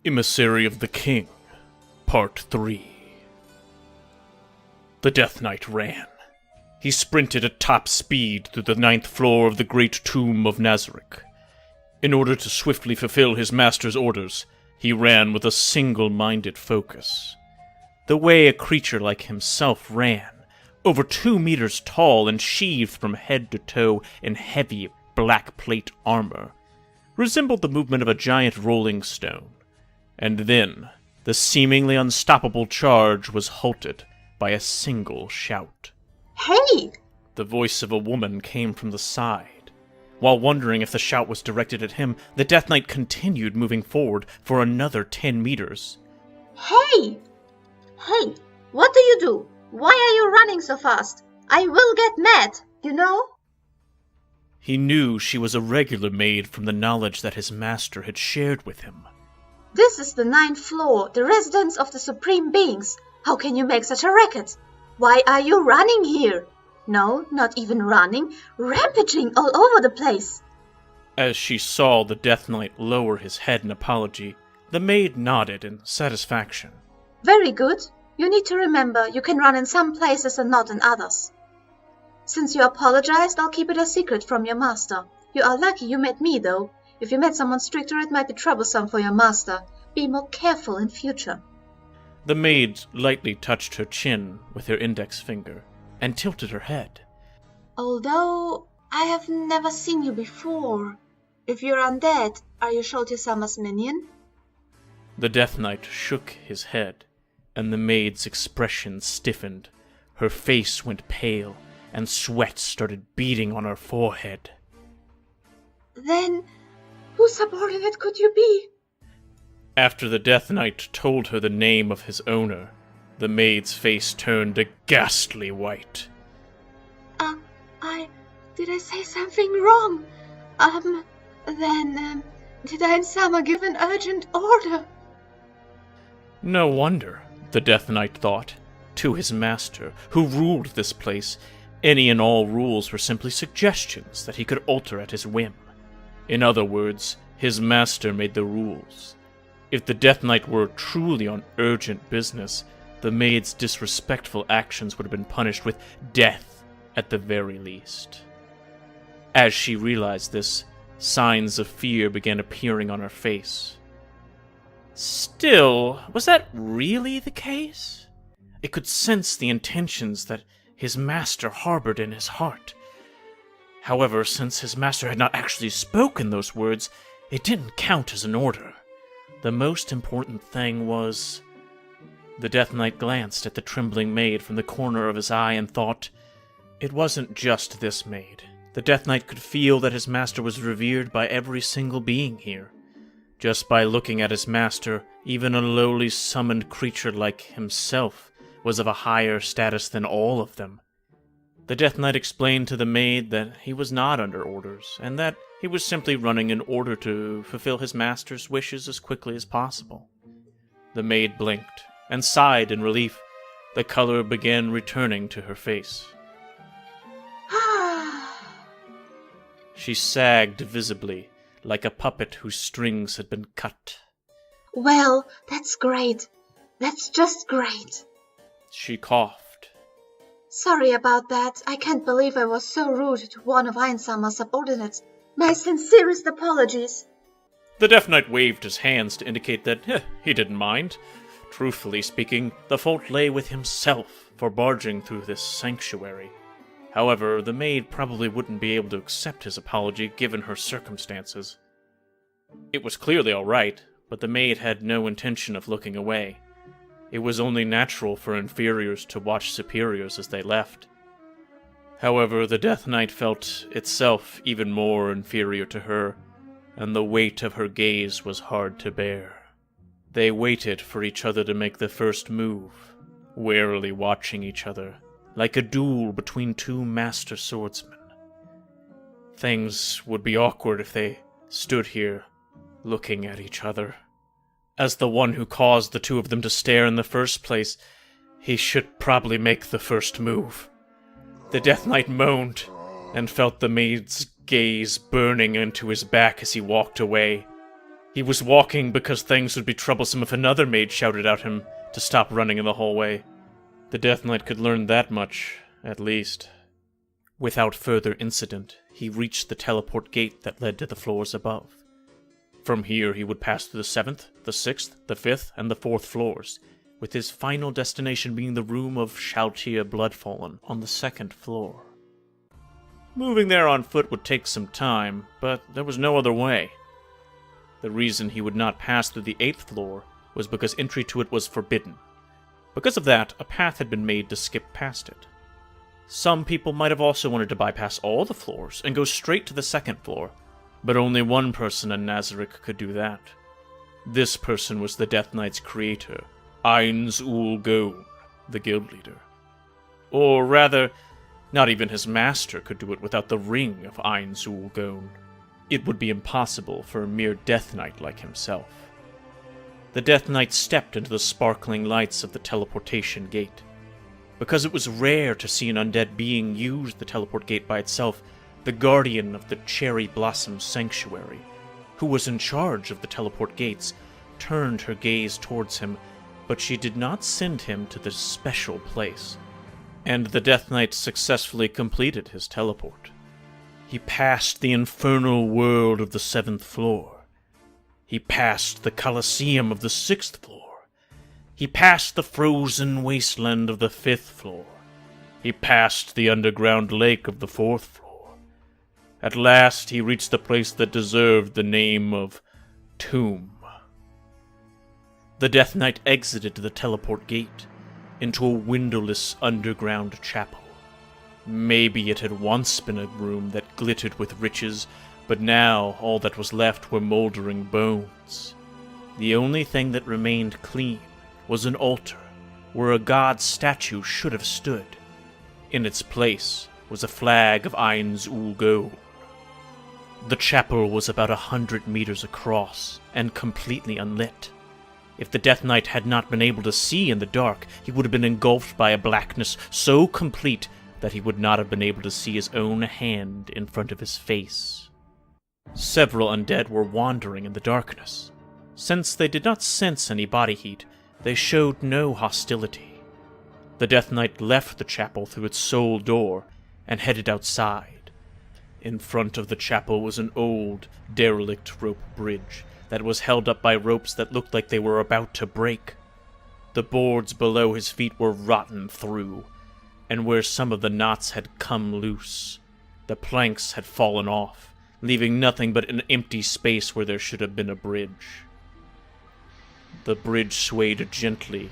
Emissary of the King, Part 3. The Death Knight ran. He sprinted at top speed through the 9th floor of the great tomb of Nazarick. In order to swiftly fulfill his master's orders, he ran with a single-minded focus. The way a creature like himself ran, over 2 meters tall and sheathed from head to toe in heavy black plate armor, resembled the movement of a giant rolling stone. And then, the seemingly unstoppable charge was halted by a single shout. Hey! The voice of a woman came from the side. While wondering if the shout was directed at him, the Death Knight continued moving forward for another 10 meters. Hey! Hey, what do you do? Why are you running so fast? I will get mad, you know? He knew she was a regular maid from the knowledge that his master had shared with him. This is the 9th floor, the residence of the Supreme Beings. How can you make such a racket? Why are you running here? No, not even running, rampaging all over the place. As she saw the Death Knight lower his head in apology, the maid nodded in satisfaction. Very good. You need to remember you can run in some places and not in others. Since you apologized, I'll keep it a secret from your master. You are lucky you met me, though. If you met someone stricter, it might be troublesome for your master. Be more careful in future. The maid lightly touched her chin with her index finger and tilted her head. Although I have never seen you before. If you're undead, are you Shalltear-sama's minion? The Death Knight shook his head, and the maid's expression stiffened. Her face went pale, and sweat started beading on her forehead. Then, whose subordinate could you be? After the Death Knight told her the name of his owner, the maid's face turned a ghastly white. Did I say something wrong? Did Sama give an urgent order? No wonder, the Death Knight thought. To his master, who ruled this place, any and all rules were simply suggestions that he could alter at his whim. In other words, his master made the rules. If the Death Knight were truly on urgent business, the maid's disrespectful actions would have been punished with death at the very least. As she realized this, signs of fear began appearing on her face. Still, was that really the case? It could sense the intentions that his master harbored in his heart. However, since his master had not actually spoken those words, it didn't count as an order. The most important thing was... The Death Knight glanced at the trembling maid from the corner of his eye and thought, it wasn't just this maid. The Death Knight could feel that his master was revered by every single being here. Just by looking at his master, even a lowly summoned creature like himself was of a higher status than all of them. The Death Knight explained to the maid that he was not under orders, and that he was simply running in order to fulfill his master's wishes as quickly as possible. The maid blinked, and sighed in relief. The color began returning to her face. She sagged visibly, like a puppet whose strings had been cut. Well, that's great. That's just great. She coughed. Sorry about that. I can't believe I was so rude to one of Sama's subordinates. My sincerest apologies. The Death Knight waved his hands to indicate that he didn't mind. Truthfully speaking, the fault lay with himself for barging through this sanctuary. However, the maid probably wouldn't be able to accept his apology given her circumstances. It was clearly all right, but the maid had no intention of looking away. It was only natural for inferiors to watch superiors as they left. However, the Death Knight felt itself even more inferior to her, and the weight of her gaze was hard to bear. They waited for each other to make the first move, warily watching each other, like a duel between 2 master swordsmen. Things would be awkward if they stood here, looking at each other. As the one who caused the 2 of them to stare in the first place, he should probably make the first move. The Death Knight moaned, and felt the maid's gaze burning into his back as he walked away. He was walking because things would be troublesome if another maid shouted at him to stop running in the hallway. The Death Knight could learn that much, at least. Without further incident, he reached the teleport gate that led to the floors above. From here he would pass through the 7th, the 6th, the 5th, and the 4th floors, with his final destination being the room of Shalltear Bloodfallen on the 2nd floor. Moving there on foot would take some time, but there was no other way. The reason he would not pass through the 8th floor was because entry to it was forbidden. Because of that, a path had been made to skip past it. Some people might have also wanted to bypass all the floors and go straight to the 2nd floor, but only one person in Nazarick could do that. This person was the Death Knight's creator, Ainz Ul Gown, the guild leader. Or rather, not even his master could do it without the ring of Ainz Ul Gown. It would be impossible for a mere Death Knight like himself. The Death Knight stepped into the sparkling lights of the teleportation gate. Because it was rare to see an undead being use the teleport gate by itself, the guardian of the Cherry Blossom Sanctuary, who was in charge of the teleport gates, turned her gaze towards him, but she did not send him to this special place. And the Death Knight successfully completed his teleport. He passed the infernal world of the 7th floor. He passed the Colosseum of the 6th floor. He passed the frozen wasteland of the 5th floor. He passed the underground lake of the 4th floor. At last he reached the place that deserved the name of Tomb. The Death Knight exited the teleport gate into a windowless underground chapel. Maybe it had once been a room that glittered with riches, but now all that was left were moldering bones. The only thing that remained clean was an altar where a god's statue should have stood. In its place was a flag of Ainz Ul Gown. The chapel was about 100 meters across and completely unlit. If the Death Knight had not been able to see in the dark, he would have been engulfed by a blackness so complete that he would not have been able to see his own hand in front of his face. Several undead were wandering in the darkness. Since they did not sense any body heat, they showed no hostility. The Death Knight left the chapel through its sole door and headed outside. In front of the chapel was an old, derelict rope bridge that was held up by ropes that looked like they were about to break. The boards below his feet were rotten through, and where some of the knots had come loose, the planks had fallen off, leaving nothing but an empty space where there should have been a bridge. The bridge swayed gently,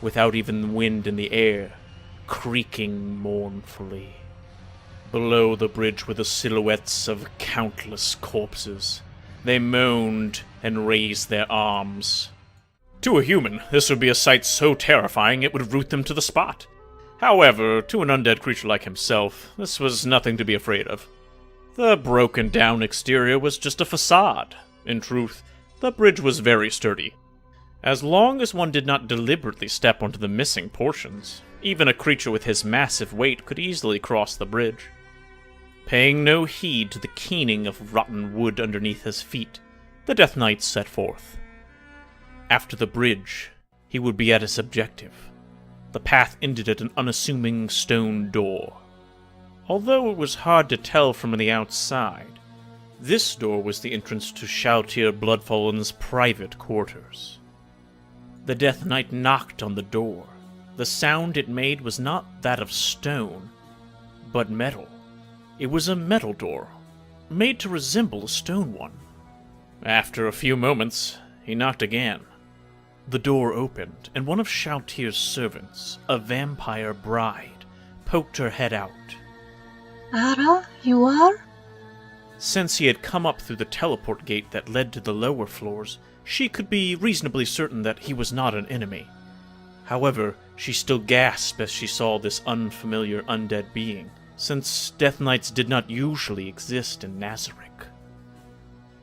without even wind in the air, creaking mournfully. Below the bridge were the silhouettes of countless corpses. They moaned and raised their arms. To a human, this would be a sight so terrifying it would root them to the spot. However, to an undead creature like himself, this was nothing to be afraid of. The broken-down exterior was just a facade. In truth, the bridge was very sturdy. As long as one did not deliberately step onto the missing portions, even a creature with his massive weight could easily cross the bridge. Paying no heed to the keening of rotten wood underneath his feet, the Death Knight set forth. After the bridge, he would be at his objective. The path ended at an unassuming stone door. Although it was hard to tell from the outside, this door was the entrance to Shalltear Bloodfallen's private quarters. The Death Knight knocked on the door. The sound it made was not that of stone, but metal. It was a metal door, made to resemble a stone one. After a few moments, he knocked again. The door opened, and one of Shalltear's servants, a vampire bride, poked her head out. Ara, you are? Since he had come up through the teleport gate that led to the lower floors, she could be reasonably certain that he was not an enemy. However, she still gasped as she saw this unfamiliar undead being, since Death Knights did not usually exist in Nazarick.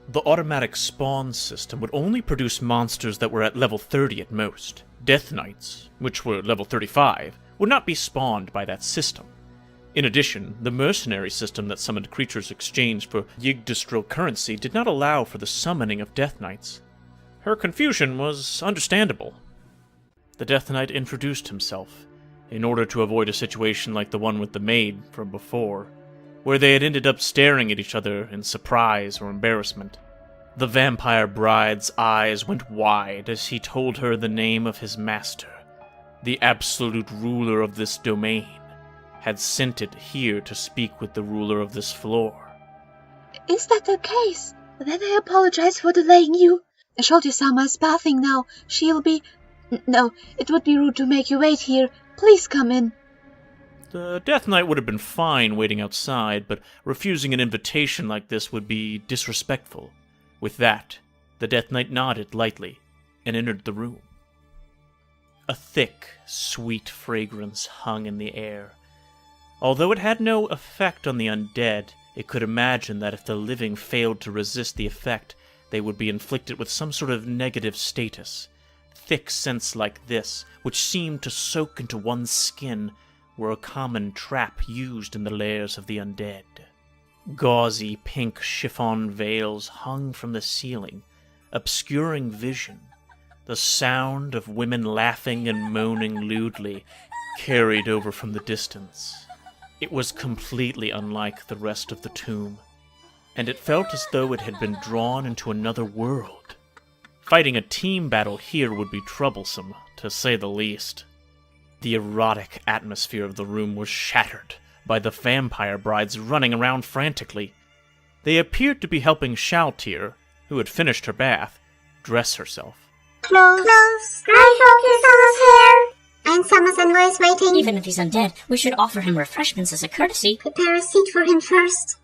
The automatic spawn system would only produce monsters that were at level 30 at most. Death Knights, which were level 35, would not be spawned by that system. In addition, the mercenary system that summoned creatures exchanged for Yggdrasil currency did not allow for the summoning of Death Knights. Her confusion was understandable. The Death Knight introduced himself, in order to avoid a situation like the one with the maid from before, where they had ended up staring at each other in surprise or embarrassment. The vampire bride's eyes went wide as he told her the name of his master, the absolute ruler of this domain, had sent it here to speak with the ruler of this floor. Is that the case? Then I apologize for delaying you. Shalltear is bathing now. She'll be... No, it would be rude to make you wait here. Please come in. The Death Knight would have been fine waiting outside, but refusing an invitation like this would be disrespectful. With that, the Death Knight nodded lightly and entered the room. A thick, sweet fragrance hung in the air. Although it had no effect on the undead, it could imagine that if the living failed to resist the effect, they would be inflicted with some sort of negative status. Thick scents like this, which seemed to soak into one's skin, were a common trap used in the lairs of the undead. Gauzy pink chiffon veils hung from the ceiling, obscuring vision. The sound of women laughing and moaning lewdly carried over from the distance. It was completely unlike the rest of the tomb, and it felt as though it had been drawn into another world. Fighting a team battle here would be troublesome, to say the least. The erotic atmosphere of the room was shattered by the vampire brides running around frantically. They appeared to be helping Shalltear, who had finished her bath, dress herself. Close. I hope your son is here. And Summer's envoy is waiting. Even if he's undead, we should offer him refreshments as a courtesy. Prepare a seat for him first.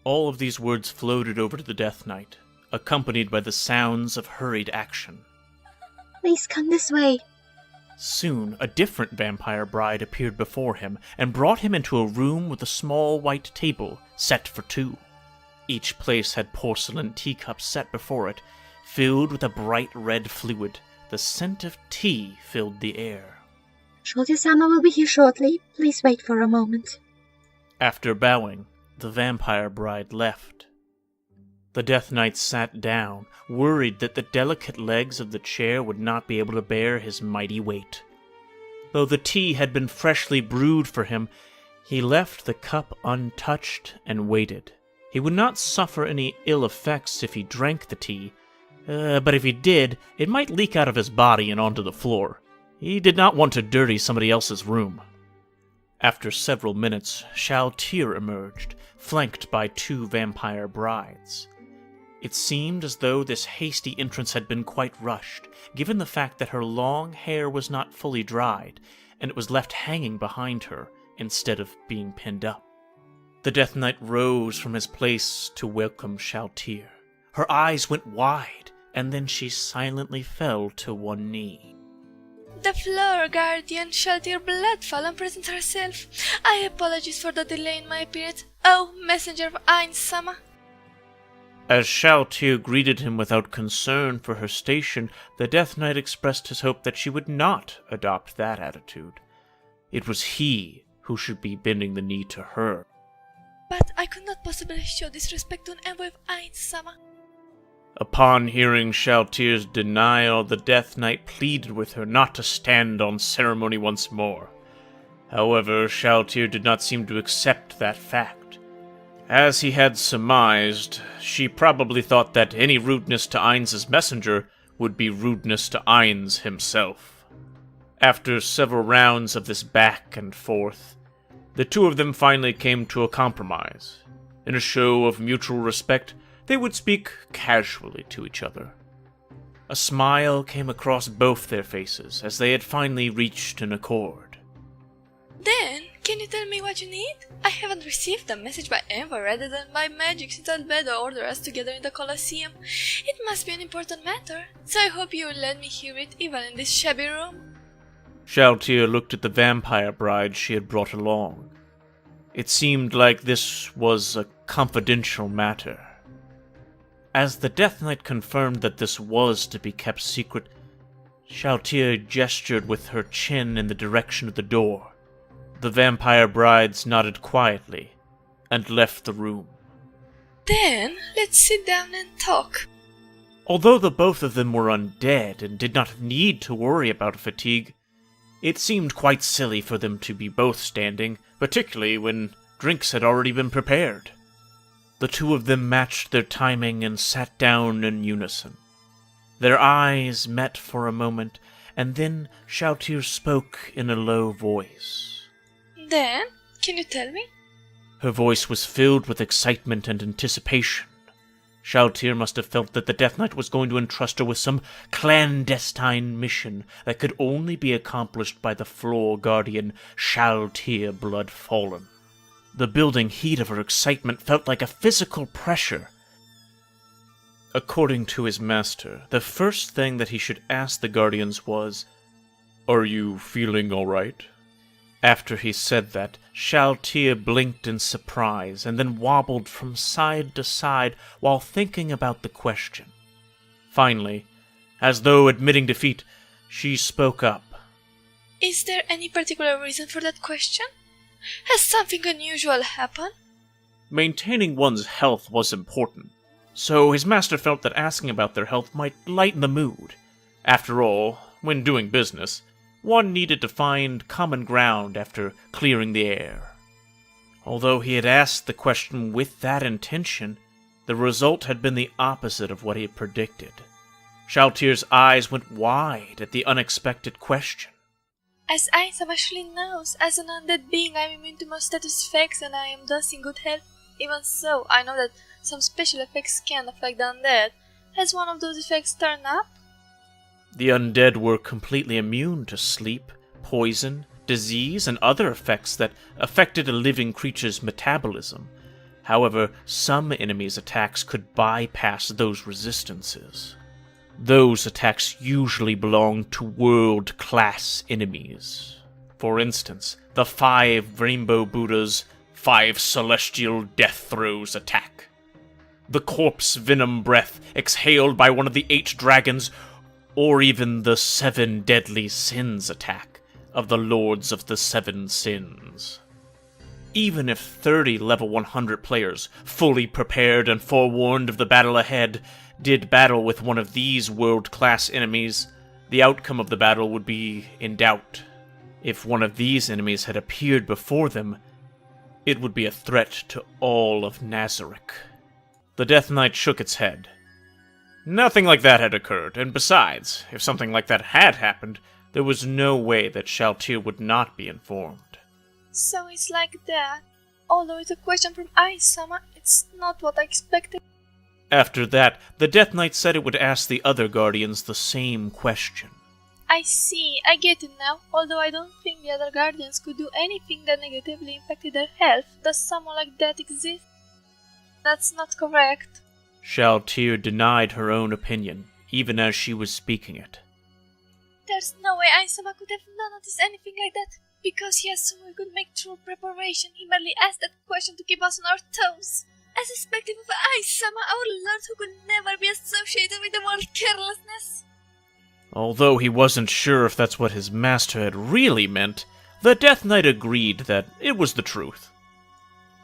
All of these words floated over to the Death Knight, accompanied by the sounds of hurried action. Please come this way. Soon, a different vampire bride appeared before him and brought him into a room with a small white table set for two. Each place had porcelain teacups set before it, filled with a bright red fluid. The scent of tea filled the air. Shalltear will be here shortly. Please wait for a moment. After bowing, the vampire bride left. The Death Knight sat down, worried that the delicate legs of the chair would not be able to bear his mighty weight. Though the tea had been freshly brewed for him, he left the cup untouched and waited. He would not suffer any ill effects if he drank the tea, but if he did, it might leak out of his body and onto the floor. He did not want to dirty somebody else's room. After several minutes, Shalltear emerged, flanked by two vampire brides. It seemed as though this hasty entrance had been quite rushed, given the fact that her long hair was not fully dried, and it was left hanging behind her instead of being pinned up. The Death Knight rose from his place to welcome Shalltear. Her eyes went wide, and then she silently fell to one knee. The floor guardian Shalltear Bloodfall and presents herself. I apologize for the delay in my appearance. Oh, messenger of Ainsama. As Shalltear greeted him without concern for her station, the Death Knight expressed his hope that she would not adopt that attitude. It was he who should be bending the knee to her. But I could not possibly show disrespect to an envoy of Ainsama. Upon hearing Shalltear's denial, the Death Knight pleaded with her not to stand on ceremony once more. However, Shalltear did not seem to accept that fact. As he had surmised, she probably thought that any rudeness to Ain's messenger would be rudeness to Ain's himself. After several rounds of this back and forth, the two of them finally came to a compromise. In a show of mutual respect, they would speak casually to each other. A smile came across both their faces as they had finally reached an accord. Then, can you tell me what you need? I haven't received a message by envoy rather than by magic since Albedo ordered us together in the Colosseum. It must be an important matter, so I hope you will let me hear it even in this shabby room. Shalltear looked at the vampire bride she had brought along. It seemed like this was a confidential matter. As the Death Knight confirmed that this was to be kept secret, Shalltear gestured with her chin in the direction of the door. The vampire brides nodded quietly and left the room. Then, let's sit down and talk. Although the both of them were undead and did not need to worry about fatigue, it seemed quite silly for them to be both standing, particularly when drinks had already been prepared. The two of them matched their timing and sat down in unison. Their eyes met for a moment, and then Shalltear spoke in a low voice. Then, can you tell me? Her voice was filled with excitement and anticipation. Shalltear must have felt that the Death Knight was going to entrust her with some clandestine mission that could only be accomplished by the floor guardian Shalltear Bloodfallen. The building heat of her excitement felt like a physical pressure. According to his master, the first thing that he should ask the guardians was, "Are you feeling all right?" After he said that, Shalltear blinked in surprise and then wobbled from side to side while thinking about the question. Finally, as though admitting defeat, she spoke up. Is there any particular reason for that question? Has something unusual happened? Maintaining one's health was important, so his master felt that asking about their health might lighten the mood. After all, when doing business, one needed to find common ground after clearing the air. Although he had asked the question with that intention, the result had been the opposite of what he had predicted. Shalltear's eyes went wide at the unexpected question. As Ainsa actually knows, as an undead being I am immune to most status effects and I am thus in good health. Even so, I know that some special effects can affect the undead. Has one of those effects turned up? The undead were completely immune to sleep, poison, disease, and other effects that affected a living creature's metabolism. However, some enemies' attacks could bypass those resistances. Those attacks usually belong to world-class enemies. For instance, the 5 Rainbow Buddha's 5 Celestial Death Throes attack. The corpse venom breath exhaled by one of the 8 dragons, or even the 7 Deadly Sins attack of the Lords of the 7 Sins. Even if 30 level 100 players, fully prepared and forewarned of the battle ahead, did battle with one of these world-class enemies, the outcome of the battle would be in doubt. If one of these enemies had appeared before them, it would be a threat to all of Nazarick. The Death Knight shook its head. Nothing like that had occurred, and besides, if something like that had happened, there was no way that Shalltear would not be informed. So it's like that. Although it's a question from Aisama, it's not what I expected. After that, the Death Knight said it would ask the other guardians the same question. I see, I get it now. Although I don't think the other guardians could do anything that negatively impacted their health. Does someone like that exist? That's not correct. Shalltear denied her own opinion, even as she was speaking it. There's no way Aisama could have noticed anything like that. Because he assumed we could make true preparation, he merely asked that question to keep us on our toes. As a spectacle of Aisama, our lord who could never be associated with the word carelessness. Although he wasn't sure if that's what his master had really meant, the Death Knight agreed that it was the truth.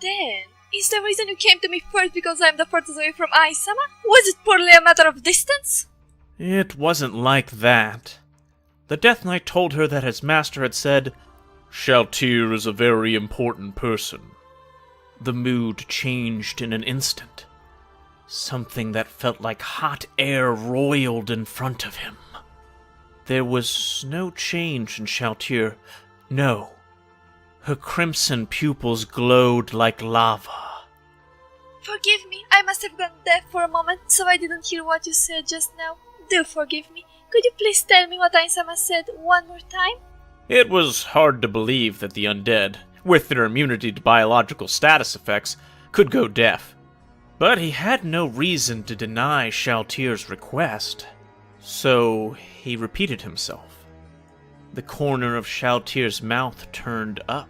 Then, is the reason you came to me first because I am the furthest away from Aisama? Was it purely a matter of distance? It wasn't like that. The Death Knight told her that his master had said, "Shalltear is a very important person." The mood changed in an instant. Something that felt like hot air roiled in front of him. There was no change in Shalltear. No. Her crimson pupils glowed like lava. Forgive me, I must have gone deaf for a moment, so I didn't hear what you said just now. Do forgive me. Could you please tell me what Aisama said one more time? It was hard to believe that the undead, with their immunity to biological status effects, could go deaf. But he had no reason to deny Shalltear's request, so he repeated himself. The corner of Shalltear's mouth turned up.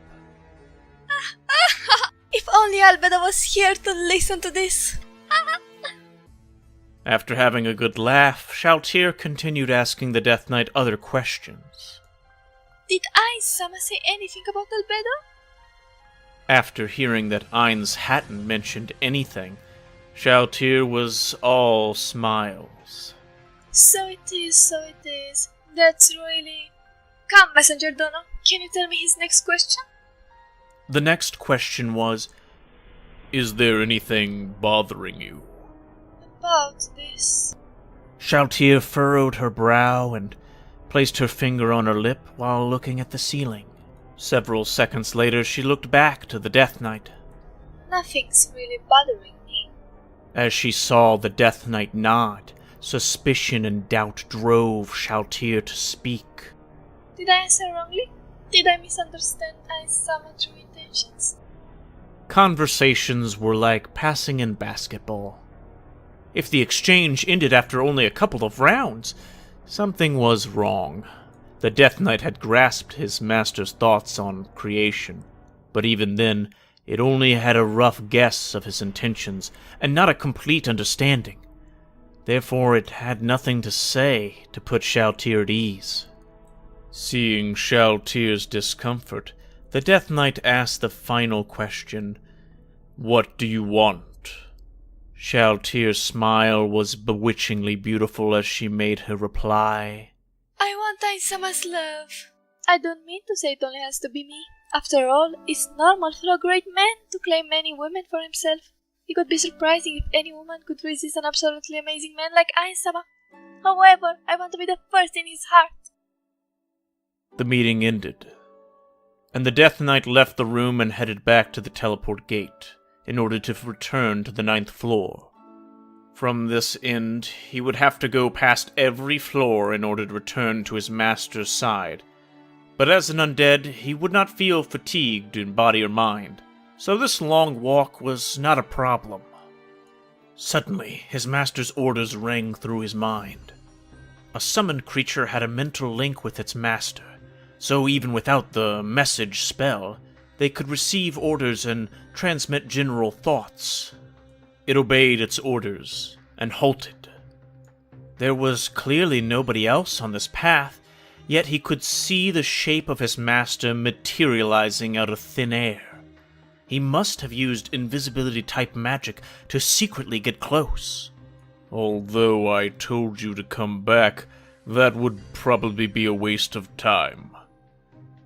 If only Albeda was here to listen to this. After having a good laugh, Shalltear continued asking the Death Knight other questions. Did Ainsama say anything about Albedo? After hearing that Ainz hadn't mentioned anything, Shalltear was all smiles. So it is. That's really... Come, Messenger Dono, can you tell me his next question? The next question was, "Is there anything bothering you?" About this... Shalltear furrowed her brow and placed her finger on her lip while looking at the ceiling. Several seconds later, she looked back to the Death Knight. Nothing's really bothering me. As she saw the Death Knight nod, suspicion and doubt drove Shalltear to speak. Did I answer wrongly? Did I misunderstand Ainsama's true intentions? Conversations were like passing in basketball. If the exchange ended after only a couple of rounds, something was wrong. The Death Knight had grasped his master's thoughts on creation, but even then, it only had a rough guess of his intentions, and not a complete understanding. Therefore, it had nothing to say to put Shalltear at ease. Seeing Shalltear's discomfort, the Death Knight asked the final question, "What do you want?" Shalltear's smile was bewitchingly beautiful as she made her reply. I want Ainsama's love. I don't mean to say it only has to be me. After all, it's normal for a great man to claim many women for himself. It could be surprising if any woman could resist an absolutely amazing man like Ainsama. However, I want to be the first in his heart. The meeting ended, and the Death Knight left the room and headed back to the teleport gate in order to return to the 9th floor. From this end, he would have to go past every floor in order to return to his master's side. But as an undead, he would not feel fatigued in body or mind, so this long walk was not a problem. Suddenly, his master's orders rang through his mind. A summoned creature had a mental link with its master, so even without the message spell, they could receive orders and transmit general thoughts. It obeyed its orders and halted. There was clearly nobody else on this path, yet he could see the shape of his master materializing out of thin air. He must have used invisibility-type magic to secretly get close. Although I told you to come back, that would probably be a waste of time.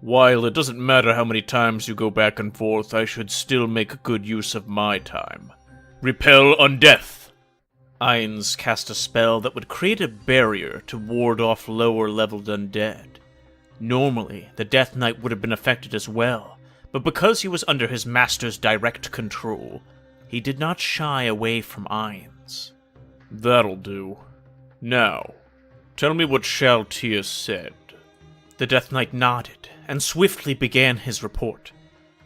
While it doesn't matter how many times you go back and forth, I should still make good use of my time. Repel Undeath! Ainz cast a spell that would create a barrier to ward off lower-leveled undead. Normally, the Death Knight would have been affected as well, but because he was under his master's direct control, he did not shy away from Ainz. That'll do. Now, tell me what Shalltear said. The Death Knight nodded, and swiftly began his report.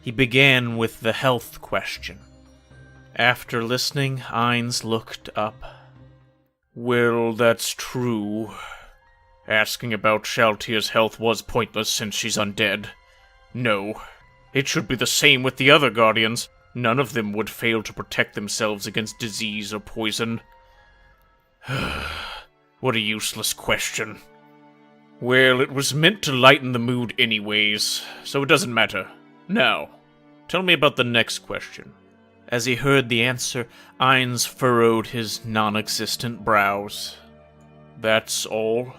He began with the health question. After listening, Ainz looked up. Well, that's true. Asking about Shalltear's health was pointless since she's undead. No, it should be the same with the other Guardians. None of them would fail to protect themselves against disease or poison. What a useless question. Well, it was meant to lighten the mood anyways, so it doesn't matter. Now, tell me about the next question. As he heard the answer, Ainz furrowed his non-existent brows. That's all?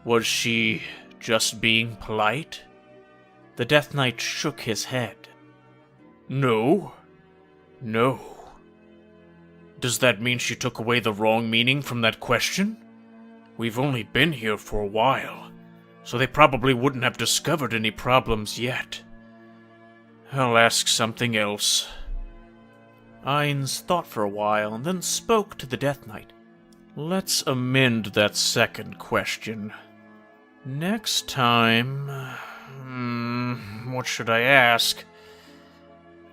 Was she just being polite? The Death Knight shook his head. No. Does that mean she took away the wrong meaning from that question? We've only been here for a while, so they probably wouldn't have discovered any problems yet. I'll ask something else. Ainz thought for a while and then spoke to the Death Knight. Let's amend that second question. Next time... what should I ask?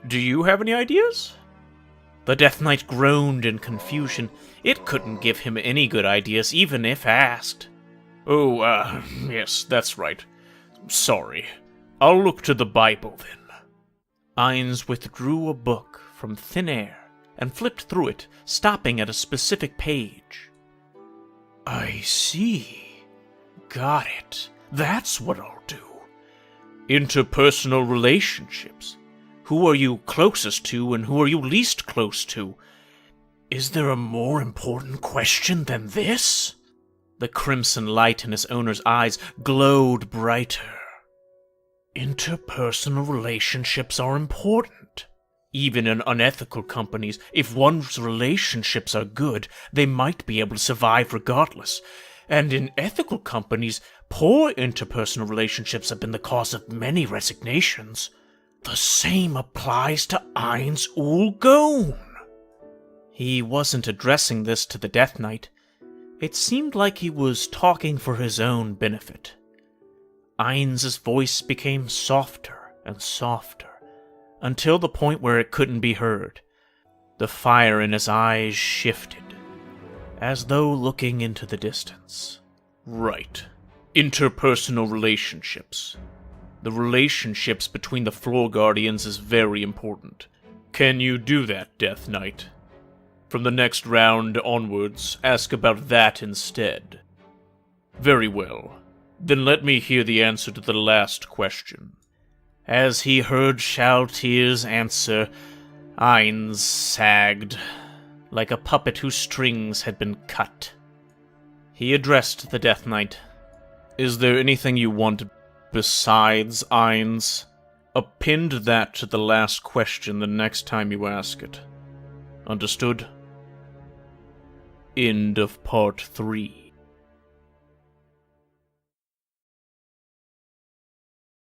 Do you have any ideas? The Death Knight groaned in confusion. It couldn't give him any good ideas, even if asked. Oh, yes, that's right. Sorry. I'll look to the Bible, then. Ainz withdrew a book from thin air and flipped through it, stopping at a specific page. I see. Got it. That's what I'll do. Interpersonal relationships. Who are you closest to and who are you least close to? Is there a more important question than this? The crimson light in his owner's eyes glowed brighter. Interpersonal relationships are important. Even in unethical companies, if one's relationships are good, they might be able to survive regardless. And in ethical companies, poor interpersonal relationships have been the cause of many resignations. The same applies to Ain's Ulgone. He wasn't addressing this to the Death Knight. It seemed like he was talking for his own benefit. Ain's voice became softer and softer, until the point where it couldn't be heard. The fire in his eyes shifted, as though looking into the distance. Right. Interpersonal relationships. The relationships between the Floor Guardians is very important. Can you do that, Death Knight? From the next round onwards, ask about that instead. Very well. Then let me hear the answer to the last question. As he heard Shalltear's answer, Ain's sagged, like a puppet whose strings had been cut. He addressed the Death Knight. Is there anything you want besides Ain's? Append that to the last question the next time you ask it. Understood? End of Part 3.